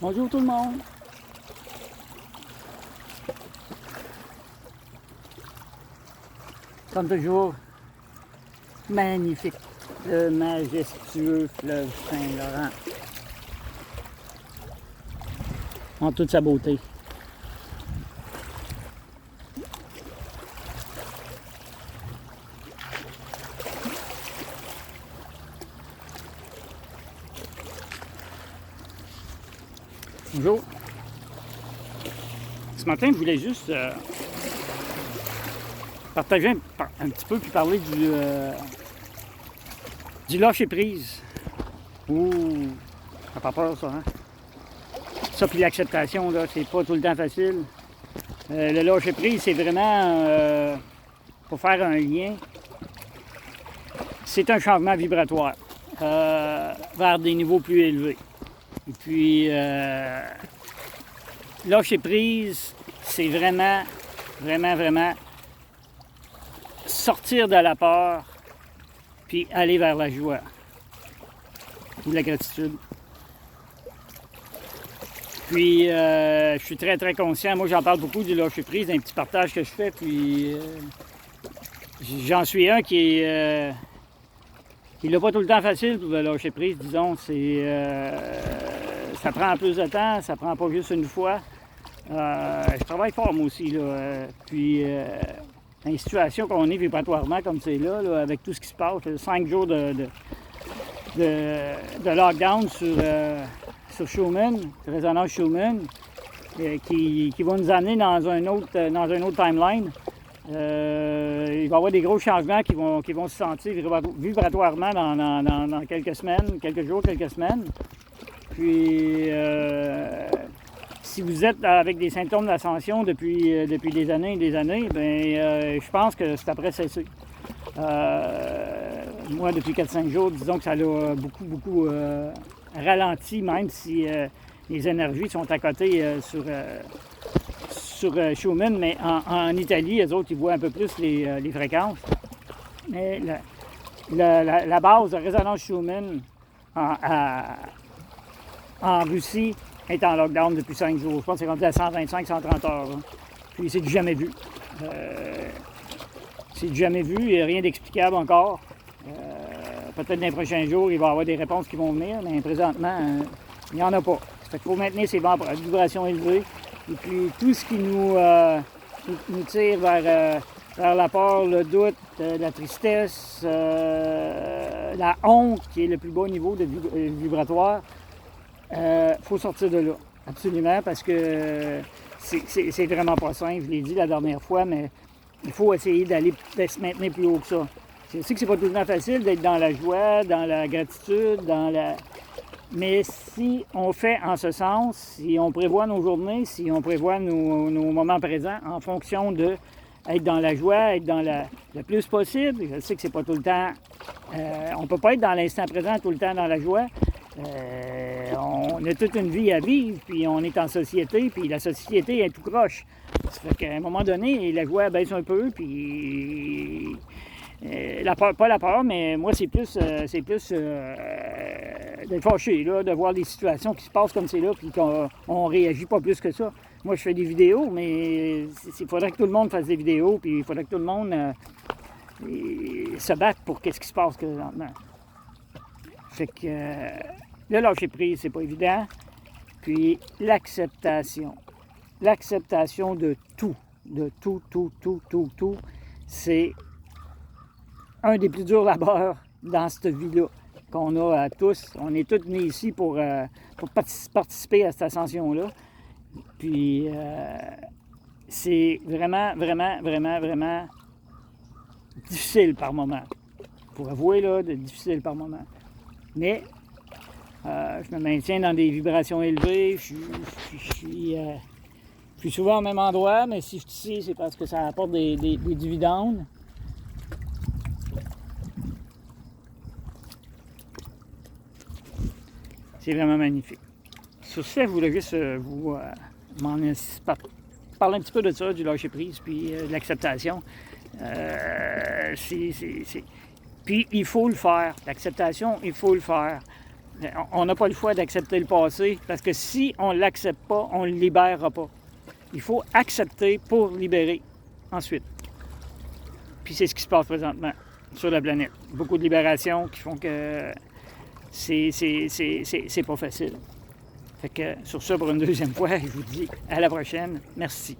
Bonjour tout le monde. Comme toujours, magnifique, le majestueux fleuve Saint-Laurent en toute sa beauté. Bonjour. Ce matin, je voulais juste partager un petit peu puis parler du lâcher prise. Ouh, ça fait pas peur ça, hein? Ça puis l'acceptation, là, c'est pas tout le temps facile. Le lâcher prise, c'est vraiment, pour faire un lien, c'est un changement vibratoire vers des niveaux plus élevés. Et puis, lâcher prise, c'est vraiment sortir de la peur, puis aller vers la joie ou la gratitude. Puis, je suis très conscient. Moi, j'en parle beaucoup du lâcher prise, d'un petit partage que je fais. Puis, j'en suis un qui n'a pas tout le temps facile pour le lâcher prise, disons. Ça prend plus de temps, ça prend pas juste une fois. Je travaille fort, moi aussi, là. Puis, dans les situations qu'on est vibratoirement comme c'est là, avec tout ce qui se passe, 5 jours de lockdown sur Schumann, résonance Schumann, qui va nous amener dans un autre timeline. Il va y avoir des gros changements qui vont se sentir vibratoirement dans quelques semaines, quelques jours, quelques semaines. Puis, si vous êtes avec des symptômes d'ascension depuis des années et des années, bien, je pense que c'est après cesser. Moi, depuis 4-5 jours, disons que ça l'a beaucoup ralenti, même si les énergies sont à côté sur Schumann, mais en Italie, les autres, ils voient un peu plus les fréquences. Mais la base de résonance Schumann en Russie est en lockdown depuis 5 jours. Je pense que c'est rendu à 125-130 heures. Là. Puis c'est du jamais vu. C'est du jamais vu, il n'y a rien d'explicable encore. Peut-être dans les prochains jours, il va y avoir des réponses qui vont venir, mais présentement, il n'y en a pas. Il faut maintenir ces vibrations élevées. Et puis tout ce qui nous tire vers la peur, le doute, la tristesse, la honte, qui est le plus bas niveau de vibratoire, faut sortir de là, absolument, parce que c'est vraiment pas simple. Je l'ai dit la dernière fois, mais il faut essayer de se maintenir plus haut que ça. Je sais que c'est pas tout le temps facile d'être dans la joie, dans la gratitude, mais si on fait en ce sens, si on prévoit nos journées, si on prévoit nos moments présents en fonction de être dans la joie, être dans le plus possible, je sais que c'est pas tout le temps, on peut pas être dans l'instant présent tout le temps dans la joie. On a toute une vie à vivre, puis on est en société, puis la société est tout croche. Ça fait qu'à un moment donné, la joie baisse un peu, puis la peur, pas la peur, mais moi, c'est plus d'être fâché, là, de voir des situations qui se passent comme c'est là, puis qu'on réagit pas plus que ça. Moi, je fais des vidéos, mais il faudrait que tout le monde fasse des vidéos, puis il faudrait que tout le monde se batte pour qu'est-ce qui se passe présentement. Fait que le lâcher prise, c'est pas évident. Puis l'acceptation. L'acceptation de tout, c'est un des plus durs labeurs dans cette vie-là qu'on a à tous. On est tous nés ici pour participer à cette ascension-là. Puis c'est vraiment difficile par moment. Pour avouer, là, difficile par moment. Mais je me maintiens dans des vibrations élevées. Je suis souvent au même endroit, mais si je suis ici, c'est parce que ça apporte des dividendes. C'est vraiment magnifique. Sur ce, je voulais juste vous parler un petit peu de ça, du lâcher prise, puis de l'acceptation. Puis il faut le faire. L'acceptation, il faut le faire. On n'a pas le choix d'accepter le passé, parce que si on ne l'accepte pas, on ne le libérera pas. Il faut accepter pour libérer ensuite. Puis c'est ce qui se passe présentement sur la planète. Beaucoup de libérations qui font que c'est pas facile. Fait que sur ça, pour une deuxième fois, je vous dis à la prochaine. Merci.